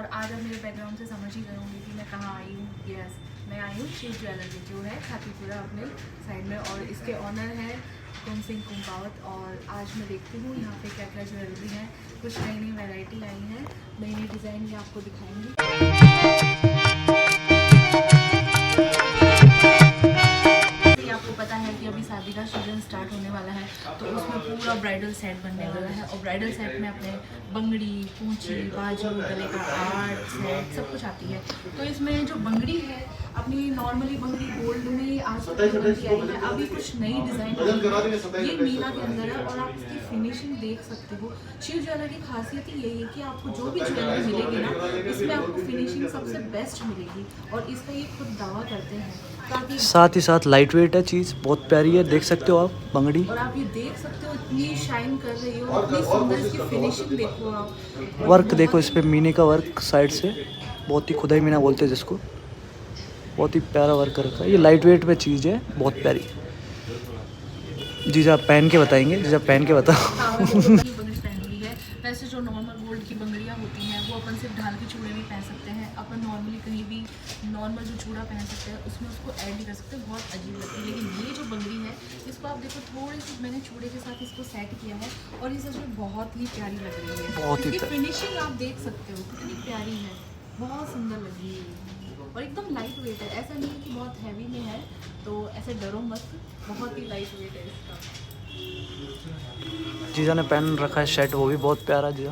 और आज आप मेरे बैकग्राउंड से समझ ही गए होंगे कि मैं कहाँ आई हूँ। यस, मैं आई हूँ शिव ज्वेलरी जो है खातीपुरा अपने साइड में, और इसके ऑनर है कुम सिंह कुम्पावत। और आज मैं देखती हूँ यहाँ पे क्या क्या ज्वेलरी है, कुछ नई नई वैरायटी आई है, नई नई डिज़ाइन भी आपको दिखाएंगी। आपको पता है कि अभी शादी का सीजन स्टार्ट होने वाला है, तो उसमें पूरा ब्राइडल सेट बनने वाला है। और ब्राइडल सेट में अपने बंगड़ी, पूंची, बाजू, गले का आर्ट सेट सब कुछ आती है। तो इसमें जो बंगड़ी है, अपनी नॉर्मली बंगड़ी गोल्ड में आज बनती आई है, अभी कुछ नई डिज़ाइन ये मीना के अंदर है। और आप इसकी फिनिशिंग देख सकते हो। शिव ज्वेलरी की खासियत ही यही है कि आपको जो भी ज्वेलरी मिलेगी ना, इसमें आपको फिनिशिंग सबसे बेस्ट मिलेगी, और इसका ये खुद दावा करते हैं। साथ ही साथ लाइट वेट है, चीज़ बहुत प्यारी है, देख सकते हो आप बंगड़ी। और आप ये देख सकते हो इतनी शाइन कर रही हो, इतनी सुंदर इसकी फिनिशिंग देखो आप। वर्क देखो इस पे, मीने का वर्क साइड से, बहुत ही खुदाई मीना बोलते हैं जिसको, बहुत ही प्यारा वर्क कर रखा है। ये लाइट वेट में चीज़ है, बहुत प्यारी। जी आप पहन के बताएंगे, जी आप पहन के बताओ। वैसे जो नॉर्मल गोल्ड की बंगड़ियाँ होती हैं वो अपन सिर्फ ढाल के चूड़े भी पहन सकते हैं, अपन नॉर्मली कहीं भी नॉर्मल जो चूड़ा पहन सकते हैं उसमें उसको ऐड भी कर सकते हैं, बहुत अजीब लगती है। लेकिन ये जो बंगड़ी है, इसको आप देखो थोड़ी सी मैंने चूड़े के साथ इसको सेट किया है, और ये सच में बहुत ही प्यारी लग रही है। बहुत ही इसकी फिनिशिंग आप देख सकते हो कितनी प्यारी है, बहुत सुंदर लग रही है, और एकदम लाइट वेट है। ऐसा नहीं है कि बहुत हैवी में है, तो ऐसे डरो मत, बहुत ही लाइट वेट है इसका। जीजा ने पहन रखा है शर्ट, वो भी बहुत प्यारा जीजा।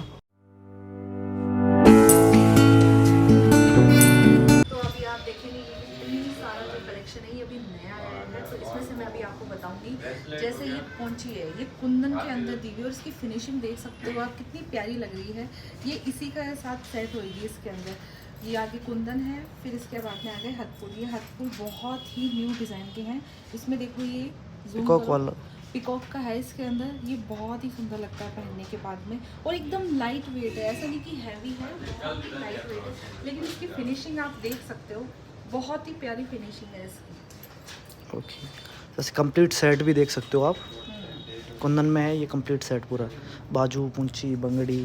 तो अभी आप देखेंगे इतनी सारा जो कलेक्शन है ये अभी नया आया है, तो इसमें से मैं अभी आपको बताऊंगी। जैसे ये पोंची है, ये कुंदन के अंदर दी हुई, और इसकी फिनिशिंग देख सकते हो आप कितनी प्यारी लग रही है। ये इसी का साथ सेट होगी इसके अंदर। ये आगे कुंदन है, फिर इसके बाद में आ गए हथफुल। ये हथफुल बहुत ही न्यू डिज़ाइन के हैं। इसमें देखो ये पिकॉक का है इसके अंदर। ये बहुत ही सुंदर लगता है पहनने के बाद में, और एकदम लाइट वेट है, ऐसा नहीं कि हैवी है, बहुत ही लाइट वेट है। लेकिन इसकी फिनिशिंग आप देख सकते हो, बहुत ही प्यारी फिनिशिंग है इसकी। ओके, जैसे कंप्लीट सेट भी देख सकते हो आप, कुंदन में है ये कंप्लीट सेट पूरा, बाजू, पूंची, बंगड़ी।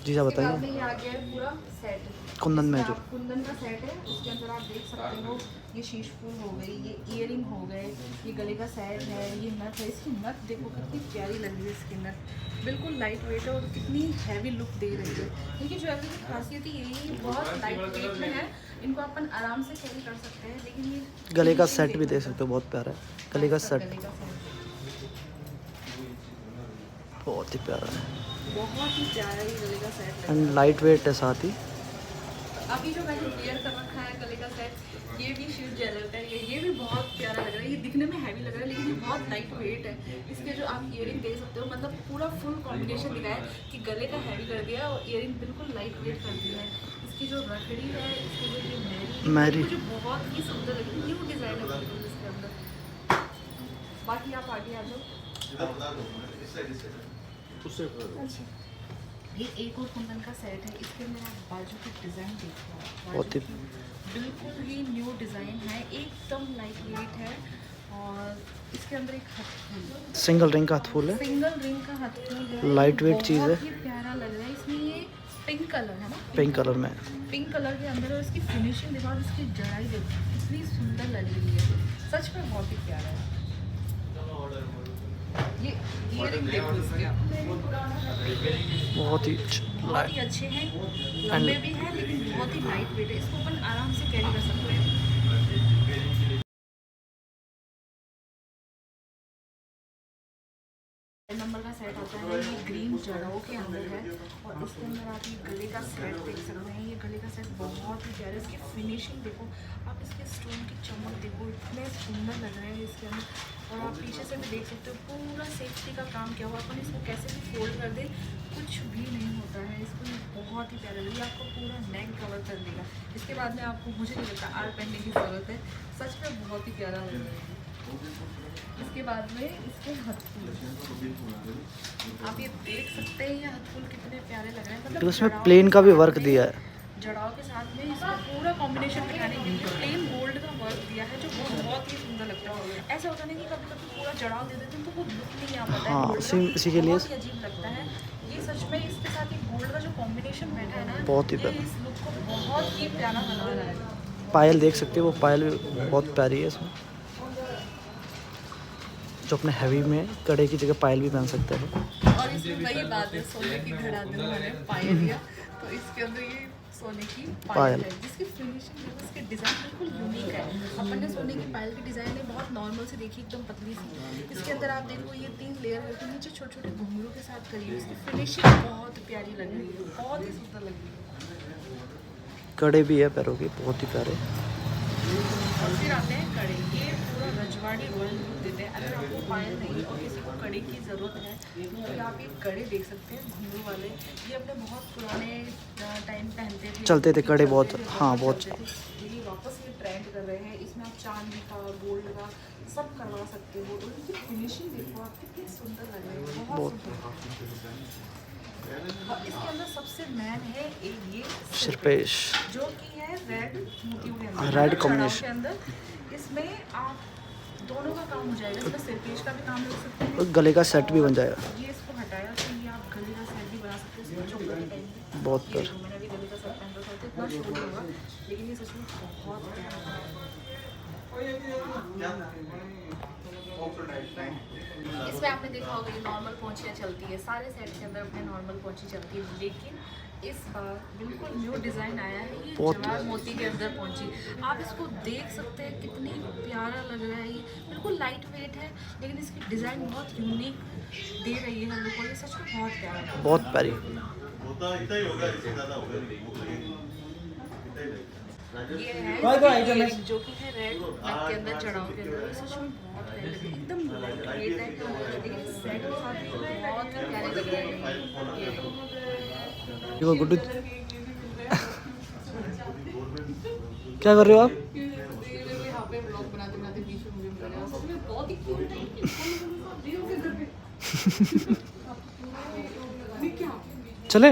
जी बताइए। ये आ गया है पूरा सेट कुंदन में जो कुंदन का सेट है, उसके अंदर आप देख सकते हो ये शीश फूल हो गई, ये ईयरिंग हो गए, ये गले का सेट है, ये नथ है। इसकी नथ देखो कितनी प्यारी लग रही है, इसकी नथ बिल्कुल लाइट वेट है और कितनी हैवी लुक दे रही है। क्योंकि ज्वेलरी की खासियत ही यही है, बहुत लाइट वेट में है, इनको अपन आराम से कैरी कर सकते हैं। लेकिन ये गले का सेट भी देख सकते हो, बहुत प्यारा है गले का सेट, बहुत ही प्यारा है, बहुत ही प्यारा ये गले का सेट एंड लाइट वेट है साथ ही। अभी जो मैंने वेयर कर रखा है गले का सेट, ये भी शिव ज्वेलर का है। ये भी बहुत प्यारा लग रहा है, ये दिखने में हैवी लग रहा है लेकिन ये बहुत लाइट वेट है। इसके जो आप ईयरिंग देख सकते हो, मतलब पूरा फुल कॉम्बिनेशन दिखाया है कि गले का हैवी कर दिया और ईयरिंग बिल्कुल लाइट वेट कर दी है। इसकी जो रखड़ी है, इसकी जो ये मैरी मुझे बहुत ही सुंदर लगी, न्यू डिज़ाइन है बिल्कुल इसके अंदर। बाकी आप आगे आ जाओ। ये एक और कुंदन का सेट है, इसके अंदर आप बाजू की डिज़ाइन देखो, बहुत ही बिल्कुल ही न्यू डिज़ाइन है, एकदम लाइट वेट है। और इसके अंदर एक हथफूल, सिंगल रिंग का हथफूल है, सिंगल रिंग का हथफूल है, लाइट वेट चीज़ है, बहुत ही प्यारा लग रहा है। इसमें ये पिंक कलर है ना, पिंक कलर में, पिंक कलर के अंदर, और इसकी फिनिशिंग देखो और इसकी जड़ाई देखो कितनी सुंदर लग रही है, सच में बहुत ही प्यारा है। ये ईयरिंग देखो इसके, बहुत ही अच्छे हैं, लंबे भी हैं लेकिन बहुत ही लाइट वेट है, इसको अपन आराम से कैरी कर सकते हैं। नंबर का सेट आता है, ये ग्रीन जड़ों के अंदर है, और इसके अंदर आप ये गले का सेट देख सकते हैं। ये गले का सेट बहुत ही प्यारा है, इसकी फिनिशिंग देखो आप, इसके स्टोन की चमक देखो, इतने सुंदर लग रहे हैं इसके अंदर। और आप पीछे से भी देख सकते हो, पूरा सेफ्टी का काम किया हुआ, अपन इसको कैसे भी फोल्ड कर दे कुछ भी नहीं होता है। इसको बहुत ही प्यारा लगे, आपको पूरा नेक कवर कर देगा। इसके बाद में आपको, मुझे नहीं लगता आर पहनने की ज़रूरत है, सच में बहुत ही प्यारा लग रहा है। इसके बाद में इसके हथफूल आप ये देख सकते हैं, ये हथफूल कितने प्यारे लग रहे हैं, मतलब तो उसमें प्लेन का भी वर्क दिया है, जड़ाव के साथ में इसमें पूरा कॉम्बिनेशन दिखाने के लिए प्लेन गोल्ड का वर्क दिया है, जो बहुत ही सुंदर लगता है। ऐसा होता नहीं कि कभी कभी पूरा जड़ाव दे देते हैं तो वो लुक नहीं आ पाता है, हाँ गोल्ड का इसी के लिए बहुत ही अजीब लगता है। ये सच में इसके साथ एक गोल्ड का जो कॉम्बिनेशन बैठा है ना, बहुत ही ये प्यारा। इस लुक को बहुत ही प्यारा बना रहा है। पायल देख सकते हो, वो पायल भी बहुत प्यारी है इसमें, जो अपने हैवी में कड़े की जगह पायल भी पहन सकते हैं। और इसमें वही बात है, सोने की घड़ा दिन मैंने पायल लिया, तो इसके अंदर ये सोने की पायल पायल। है, जिसकी फिनिशिंग देखो, इसके डिज़ाइन बिल्कुल यूनिक है। अपन ने सोने की पायल की डिज़ाइन है बहुत नॉर्मल से देखी, एकदम पतली सी। इसके अंदर आप देखो ये 3 लेयर है, तो नीचे छोटे छोटे घुंघरू के साथ करी है। इसकी फिनिशिंग बहुत प्यारी लग रही है, बहुत ही सुंदर लग रही है। कड़े भी है पैरों के, बहुत ही प्यारे। और फिर आते हैं कड़े, ये पूरा रजवाड़ी रॉयल लुक देते हैं। अगर आपको पायल नहीं और किसी को कड़े की ज़रूरत है, तो आप ये कड़े देख सकते हैं घुंघरू वाले। ये अपने बहुत पुराने टाइम पहनते थे, चलते थे कड़े बहुत, चलते थे, हाँ बहुत। चलते थे। ये वापस ये ट्रेंड कर रहे हैं। इसमें आप चांदी का, गोल्ड का सब करवा सकते हो। और इनकी फिनिशिंग देखो आप, कितनी सुंदर लग रही है, बहुत सुंदर। और इसके अंदर सबसे मैन है ये सिरपेश, जो कि है रेड मोतियों के अंदर, रेड चढ़ाव combination। के अंदर। इसमें आप दोनों का काम हो जाएगा, इसमें सिरपेश का भी काम ले सकते हैं, और गले का सेट भी बन जाएगा। ये इसको हटाया तो ये आप गले का सेट भी बना सकते हैं। इसमें चोकर के टाइम पे बहुत ये प्यार। जो मैंने अभी गले का सेट पहन रखा है, तो इतना शो नहीं होगा, लेकिन ये सच में बहुत प्यारा है। इसमें आपने देखा होगा ये नॉर्मल पोंछियाँ चलती है, सारे सेट के अंदर अपने नॉर्मल पोंछी चलती है, लेकिन इस बार बिल्कुल न्यू डिज़ाइन आया है। ये बहुत- जवाहर मोती के अंदर पोंछी, आप इसको देख सकते हैं कितनी प्यारा लग रहा है। ये बिल्कुल लाइट वेट है, लेकिन इसकी डिज़ाइन बहुत यूनिक दे रही है हम लोग को। ये सच में बहुत प्यारा है। बहुत प्यारी। ये है जो कि है रेड नेक के अंदर, चढ़ाव के अंदर। ये सच में बहुत प्यारी लग रही है, एकदम लाइट वेट है, लेकिन इस सेट के साथ बहुत प्यारे लग रहे हैं। देखो गुड्डू, क्या कर रहे हो आप? यहाँ पे ब्लॉग बनाते बनाते बीच में मुझे मिला, सच में बहुत ही क्यूट है। चले,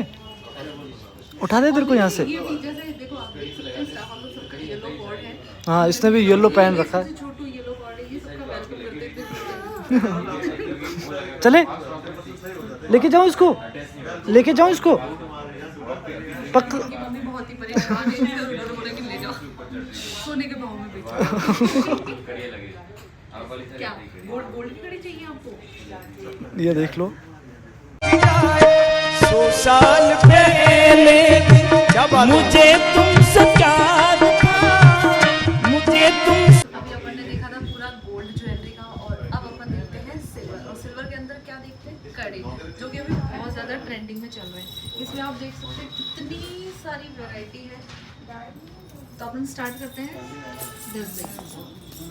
उठा दे तेरे को यहाँ से। ये नीचे से देखो, आप देख सकते हैं स्टाफ हम लोग सबका येलो बॉर्ड है। हाँ, इसने भी येलो पहन रखा है। छोटू येलो बॉर्ड है, ये सबका वेलकम करते हैं। चले, लेके जाओ इसको, लेके जाओ इसको। पक की मम्मी बहुत ही परेशान है, इसलिए उन्होंने बोला कि ले जाओ, सोने के भाव में बेचो। क्या गोल्ड गोल्ड की कड़ी चाहिए आपको? ये देख लो, 100 साल पहले मुझे तुमसे प्यार था, मुझे तुम। अभी अपन ने देखा था पूरा गोल्ड ज्वेलरी का, और अब अपन देखते हैं सिल्वर। और सिल्वर के अंदर क्या देखते हैं? कड़े, जो कि अभी बहुत ज़्यादा ट्रेंडिंग में चल रहे हैं। इसमें आप देख सकते हैं कितनी सारी वैरायटी है। तो अपन स्टार्ट करते हैं 10 से।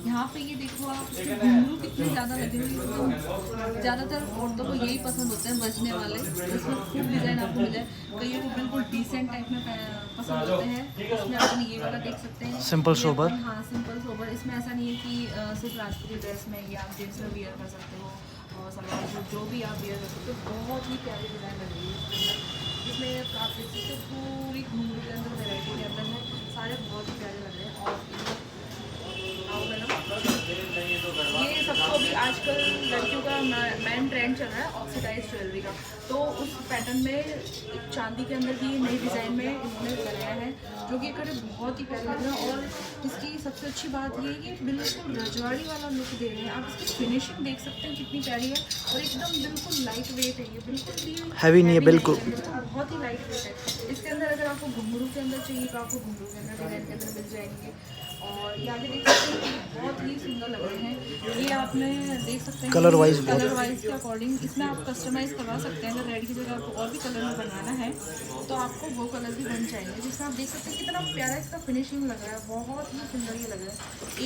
यहाँ पे ये देखो आप, इसके घुंघरू कितने ज़्यादा लगे हुए हैं। ज़्यादातर औरतों को यही पसंद होते हैं, बजने वाले। इसमें खूब डिज़ाइन आपको मिल जाए, कईयों को बिल्कुल डिसेंट टाइप में पसंद होते हैं। इसमें अपन ये वाला देख सकते हैं, सिंपल ये सोबर। अपन- हाँ, सिंपल सोबर। इसमें ऐसा नहीं है कि सिर्फ राजपूती ड्रेस में या आप जींस में वियर कर सकते हो, और सलवार सूट जो भी आप वियर कर सकते हो। बहुत ही प्यारी डिज़ाइन लग रही है इसके अंदर। इसमें आप देख सकते हो पूरी घुंघरू के अंदर वैरायटी के अंदर है, सारे बहुत ही प्यारे लग रहे हैं। और ये सबको भी आजकल लड़कियों का मेन ट्रेंड चल रहा है ऑक्सीडाइज ज्वेलरी का। तो उस पैटर्न में एक चांदी के अंदर भी नई डिज़ाइन में इन्होंने बनाया है, जो कि कड़े बहुत ही प्यारे लग रहे हैं। और इसकी सबसे अच्छी बात ये है कि बिल्कुल रजवाड़ी वाला लुक दे रहे हैं। आप इसकी फिनिशिंग देख सकते हैं कितनी प्यारी है, और एकदम बिल्कुल लाइट वेट है। ये बिल्कुल भी हैवी नहीं है, heavy बिल्कुल। बहुत ही लाइट वेट है। इसके अंदर अगर आपको घुंघरू के अंदर चाहिए तो आपको घुंघरू के अंदर डिज़ाइन के अंदर मिल जाएंगे। और ये आगे देख सकते हैं कि बहुत ही सुंदर लग रहे हैं। ये आपने देख सकते हैं Colour wise बहुत- कलर वाइज के अकॉर्डिंग इसमें आप कस्टमाइज़ करवा सकते हैं। अगर रेड की जगह आपको और भी कलर में बनवाना है तो आपको वो कलर भी बन जाएंगे। जिसमें आप देख सकते हैं कितना प्यारा इसका फिनिशिंग लग रहा है, बहुत ही सुंदर ये लग रहा है।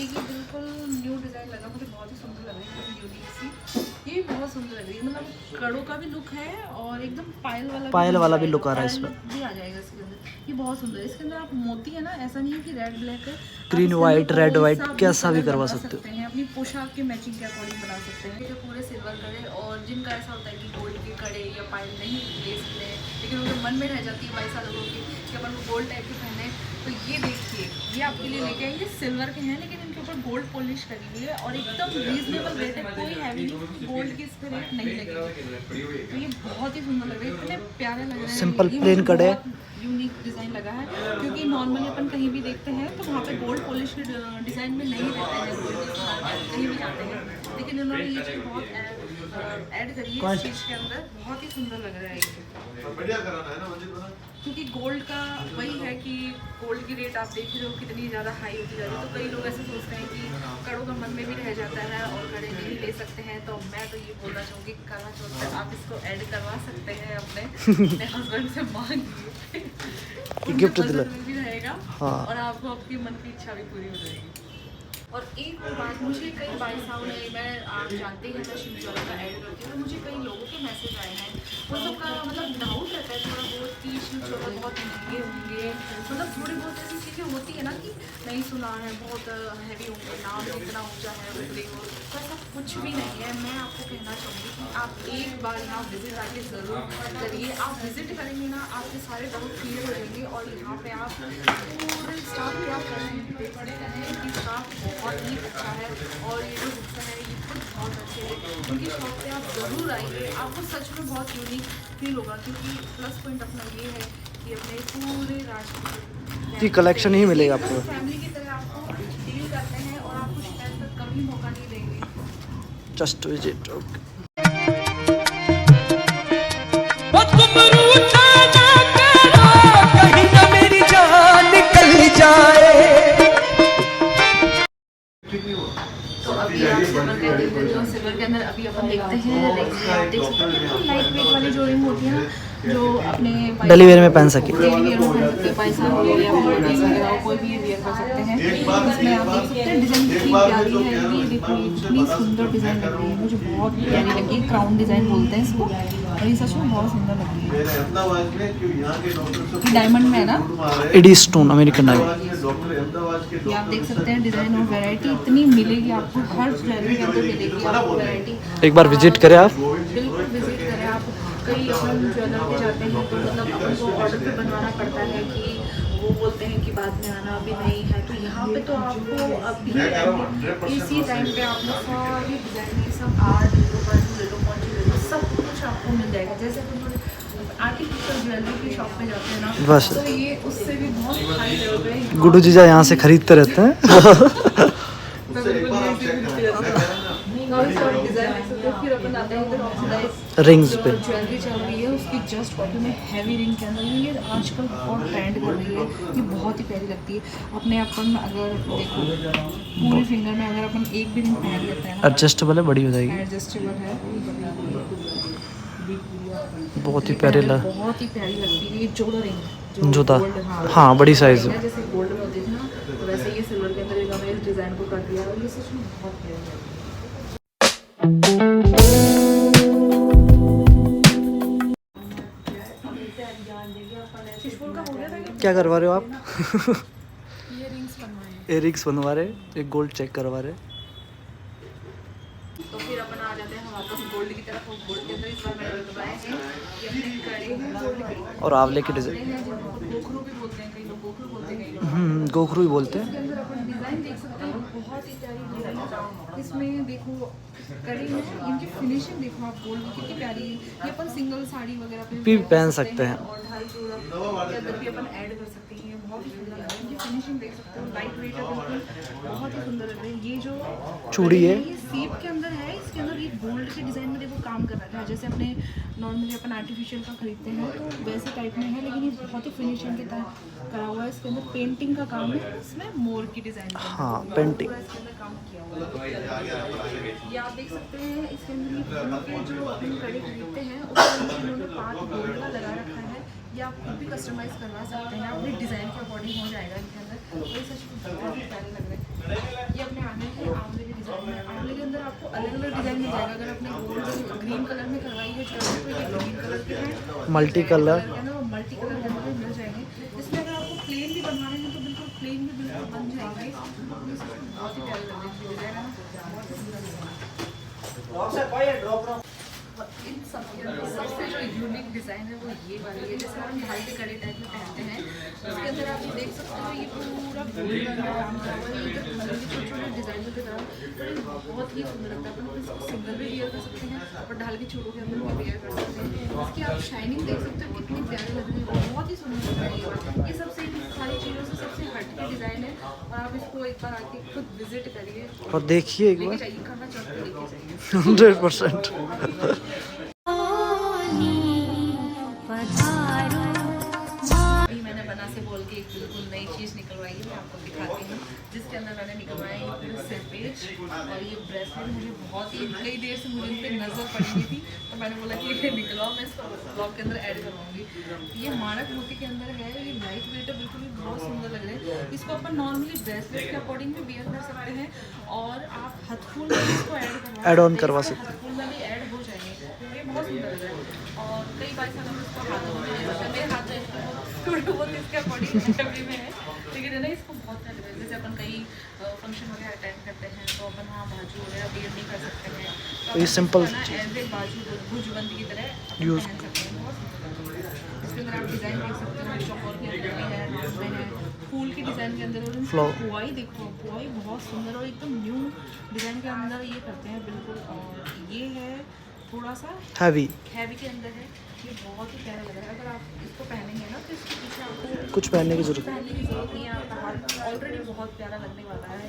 एक ये बिल्कुल न्यू डिज़ाइन लगा, मुझे बहुत ही सुंदर लग रही है, एकदम यूनिक सी। ये बहुत सुंदर लग रही है, मतलब कड़ों का भी लुक है और एकदम पायल वाला भी look look आ रहा है पायल इसमें। look भी आ जाएगा इसके अंदर। ये बहुत सुंदर है। इसके अंदर आप मोती है ना, ऐसा नहीं है कि रेड ब्लैक है, आप Green, इसके white, अंदर red, कोई white, सा भी कैसा भी कलर करवा बनवा सकते हो। हैं, अपनी पोशाक के मैचिंग के अकॉर्डिंग बना सकते हैं। ये जो पूरे सिल्वर कड़े, और जिनका ऐसा होता है कि गोल्ड के कड़े या पायल नहीं ले सकते हैं, लेकिन उनके मन में रह जाती है 22 सालों की कि अपन वो गोल्ड टाइप के पहने, तो ये देखिए ये आपके लिए लेके आएंगे। सिल्वर के हैं लेकिन इनके प्रॉपर गोल्ड पॉलिश करी हुई है और एकदम रीजनेबल रेट है, कोई हैवी नहीं, गोल्ड की इस पे रेट नहीं लगेगी। तो ये बहुत ही सुंदर लग रहा है, इतने प्यारे लग रहे हैं। Simple ये plain मुझे कट है। बहुत यूनिक डिज़ाइन लगा है, क्योंकि नॉर्मली अपन कहीं भी देखते हैं तो वहाँ पे गोल्ड पॉलिश के डिज़ाइन में नहीं रहते हैं, कहीं भी जाते हैं, लेकिन उन्होंने ये चीज़ बहुत ऐड करी है इस चीज़ के अंदर, बहुत ही सुंदर लग रहा है ये। क्योंकि गोल्ड का वही है कि गोल्ड की रेट आप देख रहे हो कितनी ज़्यादा हाई होती जा रही है, तो कई लोग ऐसे सोचते हैं कि कड़ों का मन में भी रह जाता है और कड़े नहीं ले सकते हैं। तो मैं तो ये बोलना चाहूँगी करवा चौथ पे आप इसको ऐड करवा सकते हैं अपने हस्बैंड से मांगिए, गिफ्ट उनके दिला। बजट में भी रहेगा हाँ। और आपको आपकी मन की इच्छा भी पूरी हो जाएगी। और एक और बात, मुझे कई भाई साहब ने, मैं आप जानते हैं मैं शिवचोरा का ऐड करती हूँ, तो मुझे कई लोगों के मैसेज आए हैं, वो सबका मतलब डाउट रहता है थोड़ा बहुत कि शिवचोरा बहुत महंगे होंगे, मतलब थोड़ी बहुत ऐसी चीज़ें होती है ना कि नहीं सुना है बहुत हैवी होंगे, नाम इतना ऊँचा है उतरे, तो ऐसा कुछ भी नहीं है। मैं आपको कहना चाहूँगी कि आप एक बार यहाँ विजिट आके ज़रूर करिए। आप विजिट करेंगे ना, आपके सारे डाउट क्लियर हो जाएंगे और यहाँ पे आप पूरे स्टाफ के आप देख सकते हैं कि स्टाफ बहुत ही अच्छा है और ये जो गुस्सा है ये खुद बहुत अच्छे हैं। उनकी शॉप पे आप ज़रूर आइए, आपको सच में बहुत यूनिक फील होगा, क्योंकि प्लस पॉइंट अपना ये है कि अपने पूरे राष्ट्र जी कलेक्शन ही मिलेगा आपको। फैमिली की तरह आपको डील करते हैं और आपको शिकायत का कभी मौका नहीं देंगे। Just visit. ओके। वो तुम रूठा ना करो, कहीं ना मेरी जान निकल जाए। तो अभी आप सिल्वर के अंदर, जो सिल्वर के अंदर अभी अपन देखते हैं रिंग्स, आप देख सकते हैं बिल्कुल लाइट वेट वाली जो रिंग होती है ना, जो अपने डेली वेयर में पहन सके। डेली वेयर में पहन सकते हैं, पैसा हो या बर्थडे वगैरह कोई भी वेयर कर सकते हैं। इसमें आप देख सकते हैं डिज़ाइन कितनी प्यारी है, ये देखो इतनी सुंदर डिज़ाइन लग रही है, मुझे बहुत प्यारी लगी। क्राउन डिज़ाइन बोलते हैं इसको और ये सच में बहुत सुंदर लग रही है। ये डायमंड में है ना, एडी स्टोन अमेरिकन डायमंड। ये आप देख सकते हैं डिज़ाइन और वैरायटी इतनी मिलेगी आपको, हर ज्वेलरी के अंदर मिलेगी आपको वैरायटी। एक बार विजिट करें आप। बिल्कुल विजिट करें आप। कई अपन ज्वेलर पे जाते हैं तो मतलब अपन को ऑर्डर पे बनवाना पड़ता है कि वो बोलते हैं कि बाद में आना, अभी नहीं है, तो यहाँ पे तो आपको अभी इसी टाइम पे आपको सारी डिज़ाइन सब आर्ट ले लो, बर्ड ले लो, कौन ले लो, सब कुछ आपको मिल जाएगा। जैसे अपन आर्टिफिशियल ज्वेलरी की शॉप पे जाते हैं ना, बस। तो ये उससे भी बहुत हाई लेवल पे गुड्डू जीजा यहाँ से खरीदते रहते हैं। फिर अपन आते हैं इधर ऑक्सीडाइज रिंग्स पे ज्वेलरी चल रही है, उसकी जस्ट कॉपी में हैवी रिंग के अंदर ये आजकल बहुत ट्रेंड कर रही है, ये बहुत ही प्यारी लगती है। अपने अपन अगर देखो पूरे फिंगर में अगर अपन एक भी रिंग पहन लेते हैं ना, एडजस्टेबल है, बड़ी हो जाएगी। एडजस्टेबल है, बहुत ही प्यारे बहुत ही प्यारी लगती है। ये जोड़ा रिंग जोड़ा, हाँ बड़ी साइज है। जैसे गोल्ड में होती थी ना, तो वैसे ये सिल्वर के अंदर इन्होंने इस डिज़ाइन को कर दिया और ये सच में बहुत प्यारी लगती है। क्या करवा रहे हो आप? ये रिंग्स बनवाए एयरिंग्स बनवा रहे, एक गोल्ड चेक करवा रहे। तो फिर अपन आ जाते हैं वापस गोल्ड की तरफ। और गोल्ड के अंदर इस बार मैंने बनवाए हैं ये अपने कड़े हैं गोल्ड के, और आंवले के डिजाइन, हैं जिनको गोखरू भी बोलते हैं, कई लोग गोखरू बोलते हैं, कई लोग गोखरू ही बोलते इसके हैं। अंदर अपन डिज़ाइन देख सकते हैं, बहुत ही प्यारी डिज़ाइन है। इसमें देखो कड़ी में इनकी फिनिशिंग देखो आप, गोल्ड की कितनी प्यारी है। ये अपन सिंगल साड़ी वगैरह पे भी पहन सकते हैं। और ढाई जोड़ा के अंदर भी अपन ऐड कर सकते हैं। ये बहुत ही सुंदर है, इनकी फिनिशिंग देख सकते हो, लाइट वेट है बिल्कुल, बहुत ही सुंदर लग रही है। ये जो चूड़ी है, ये सीप के अंदर है, इसके अंदर ये गोल्ड के डिज़ाइन में देखो काम कर रहा है, जैसे अपने नॉर्मली अपन आर्टिफिशियल का खरीदते हैं तो वैसे टाइप में है, लेकिन ये बहुत ही फिनिशिंग के तहत करा हुआ है। इसके अंदर पेंटिंग का काम है, इसमें मोर की डिज़ाइन, हाँ पेंटिंग। इसके अंदर काम किया हुआ है। ये आप देख सकते हैं इसके अंदर ये फूलों के जो अपन कड़े खरीदते हैं उसके अंदर इन्होंने पार्ट गोल्ड का लगा रखा है। ये आप खुद भी कस्टमाइज़ करवा सकते हैं, अपने डिज़ाइन के अकॉर्डिंग हो जाएगा इनके अंदर। ये सच में बहुत ही प्यारे लग रहे हैं। ये अपने आने हैं आंवले के डिज़ाइन में, आंवले के अंदर आपको अलग अलग डिज़ाइन मिल जाएगा। अगर अपने गोल्ड ग्रीन कलर में करवाई है ज्वेलरी तो ये ग्रीन कलर के हैं, मल्टी कलर है ना, मल्टी कलर के अंदर मिल जाएंगे। इसमें अगर आपको प्लेन भी बनवाने हैं तो बिल्कुल प्लेन भी बिल्कुल बन जाएंगे। ये सच में बहुत ही प्यारे लग रहे हैं डिज़ाइन, है ना, बहुत ही सुंदर लग रहा है। इन सब के अंदर सबसे जो यूनिक डिज़ाइन है वो ये वाली है। जैसे हम ढाई के कड़े टाइप में पहनते हैं, उसके इसके अंदर आप ये देख सकते हो, ये पूरा गोल्ड का काम का हुआ है, इधर छोटे छोटे डिजाइनों की तरह, पर ये बहुत ही सुंदर लगता है। अपन इसको सिंगल भी वेयर कर सकते हैं और ढाल के चूड़ों के अंदर भी वेयर कर सकते हैं। इसकी आप शाइनिंग देख सकते हो कितनी प्यारी लग रही है, बहुत ही सुंदर लग रही है। ये सबसे सारी चीज़ों से सबसे हट के डिज़ाइन है और आप इसको एक बार आके खुद विजिट करिए और देखिए एक लेके बार जाइए, खाना चौक पे लेके जाइए। 100%। अभी मैंने बना से बोल के एक बिल्कुल नई चीज़ निकलवाई है, मैं आपको दिखाती हूँ। जिसके अंदर मैंने निकलवाया है पूरा सिरपेज और ये ब्रेसलेट। मुझे बहुत ही कई देर से मुझे इन पर नज़र पड़ी हुई थी, तो मैंने बोला कि ये निकलवाओ, मैं इसको ब्लॉग के अंदर ऐड करवाऊंगी। ये मानक मोती के अंदर है, ये लाइट वेट है, बिल्कुल भी बहुत सुंदर लग रहा है। इसको अपन नॉर्मली ब्रेसलेट के अकॉर्डिंग भी वेयर कर सकते हैं और आप हथफूल में इसको ऐड ऑन करवा सकते हैं। हथफूल में भी ऐड हो जाएंगे, ये बहुत सुंदर लग रहा है। और कई बार से हम इसको हाथों में ले सकते हैं, मेरे हाथ में इसको थोड़ा बहुत इसके अकॉर्डिंग हैवी में है, लेकिन है ना इसको बहुत प्यारा लग रहा है। जैसे अपन कई फंक्शन वगैरह अटेंड करते हैं तो अपन वहाँ बाजू वगैरह वेयर नहीं कर सकते हैं, तो ये सिंपल एज ए बाजू भुजबंद की तरह यूज पहन सकते हैं। बहुत सुंदर लग रहा है। इसके अंदर आप डिज़ाइन देख सकते हो, चौकोर के अंदर भी है, राउंड में है, फूल के डिज़ाइन के अंदर, और Flower. पुआई देखो, पुआई बहुत सुंदर और एकदम न्यू डिज़ाइन के अंदर ये करते हैं बिल्कुल। और ये है थोड़ा सा हैवी हैवी के अंदर है, ये बहुत ही प्यारा लग रहा है। अगर आप इसको पहनेंगे ना तो इसके पीछे आपको कुछ पहनने की जरूरत पहनने की जरूरत नहीं है, आपका हाथ ऑलरेडी बहुत प्यारा लगने वाला है,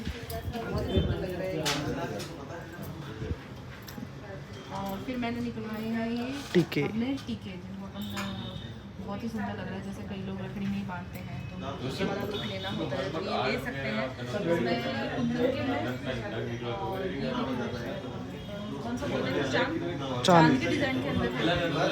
बहुत ही सुंदर लग रहा है। और फिर मैंने निकलवाए हैं ये टीके। अपने टीके, जिनको अपन बहुत ही सुंदर लग रहा है। जैसे कई लोग रखड़ी में ही बांधते हैं तो उसके बाद लुक लेना होता है तो ये ले सकते हैं। इसमें कुंदन के हैं और ये कौन सा बोलते हैं, चांद के डिज़ाइन के अंदर है,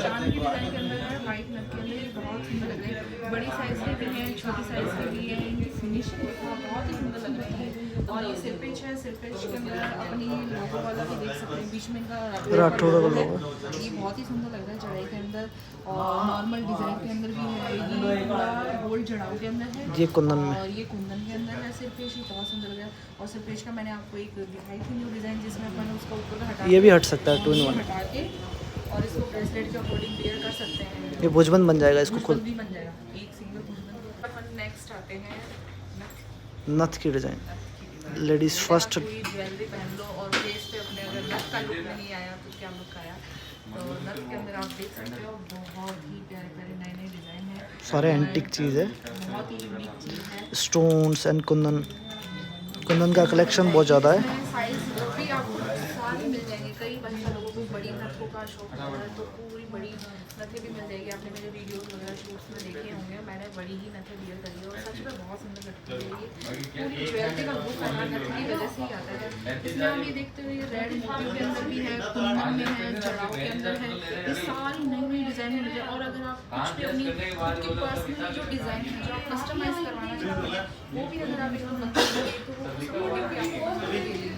चांद के डिज़ाइन के अंदर है, वाइट नट के अंदर। ये बहुत सुंदर लग रहे हैं, बड़ी साइज़ के भी हैं, छोटी साइज़ के भी हैं। इनकी फिनिशिंग बहुत ही सुंदर लग रही है। और ये सिरपेज है, सिरपेज के अंदर अपनी लोगो वाला भी देख सकते हैं, बीच में इनका राठौड़ का है। लोगो। ये बहुत ही सुंदर लग रहा है चढ़ाई के अंदर और नॉर्मल डिज़ाइन के अंदर भी है। ये पूरा गोल्ड जड़ाऊ के अंदर है, ये कुंदन में। और ये कुंदन के अंदर है सिरपेज। ये बहुत सुंदर लग रहा है। और सिरपेज का मैंने आपको एक दिखाई थी न्यू डिज़ाइन, जिसमें अपन उसका ऊपर का हटा ये भी हट सकता है, 2 in 1। हटा के और इसको ब्रेसलेट के अकॉर्डिंग वेयर कर सकते हैं। ये भुजबंद बन जाएगा, इसको भुजबंद खुद भी बन जाएगा, एक सिंगल भुजबंद। अपन नेक्स्ट आते हैं नथ की डिज़ाइन, लेडीज़ फर्स्ट। कोई ज्वेलरी पहन लो और फेस पे अपने अगर नथ का लुक नहीं आया तो क्या लुक आया। तो नथ के अंदर आप देख सकते हो बहुत ही प्यारे प्यारे नए नए डिज़ाइन है, सारे एंटिक चीज़ है, बहुत ही यूनिक चीज़ है। Stones and Kundan. कुंदन का कलेक्शन बहुत ज़्यादा है। साइज भी आपको सारे मिल जाएंगे। कई बच्चे लोगों को बड़ी नथों का शौक होता है तो पूरी बड़ी नथें भी मिल जाएगी। आपने मेरे वीडियोस वगैरह शूट्स में देखे होंगे, मैंने बड़ी ही नथें वियर करी है और सच में बहुत सुंदर लगती है। ये पूरी ज्वेलरी का लुक है ना नथ की वजह से ही आता है। इसमें आप ये देखते हुए रेड मोती के अंदर भी है, कुंदन में है, जड़ाऊ के अंदर है, ये सारी नई नई डिज़ाइन मिल जाए। और अगर आप कुछ भी अपनी खुद की पर्सनल जो डिज़ाइन है जो आप कस्टमाइज़ करवाना चाहते हैं वो भी अगर आप इसको बताओगे तो वो सपोर्टिव भी आपको दे देंगे।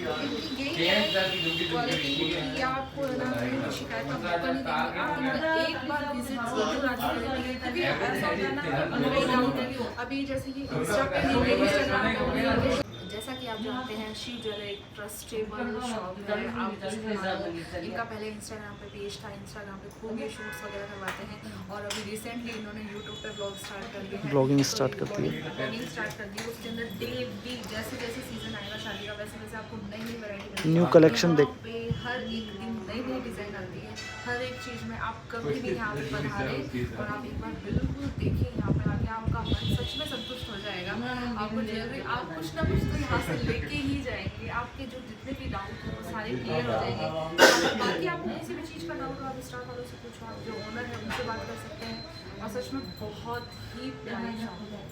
इनकी यही है क्वालिटी कि आपको ना कहीं भी शिकायत का मौका नहीं देंगे। आप इनका एक बार विजिट जरूर आके करेंगे, तभी ऐसा होता है ना कई डाउट है। अभी जैसे कि इंस्टा पे इंस्टाग्राम पे जैसा कि आप जानते हैं शी ज्वेलरी एक ट्रस्टेबल शॉप है। आप इनका पहले इंस्टाग्राम पे पेज था, इंस्टाग्राम पे खूब ये शूट्स वगैरह करवाते हैं और अभी रिसेंटली इन्होंने यूट्यूब पे ब्लॉग स्टार्ट कर दिया है, ब्लॉगिंग स्टार्ट करती है। ब्लॉगिंग स्टार्ट कर दी। उसके अंदर डे वीक जैसे जैसे सीजन आएगा शादी का वैसे वैसे आपको नई नई वैरायटी न्यू कलेक्शन देख पे हर एक दिन नई नई डिज़ाइन आती है। हर एक चीज़ में आप कभी भी यहाँ पे पधारें और आप एक बार बिल्कुल देखिए यहाँ पे आके आपका मन सच में संतुष्ट हो जाएगा। आपको ज्वेलरी आप कुछ ना कुछ तो यहाँ से लेके ही जाएंगे। आपके जो जितने भी डाउट हो वो सारे क्लियर हो जाएंगे। बाकी आपको किसी भी चीज़ का डाउट हो आप स्टाफ वालों से पूछो, आप जो ओनर है उनसे बात कर सकते हैं। और सच में बहुत ही प्यारी शॉप है।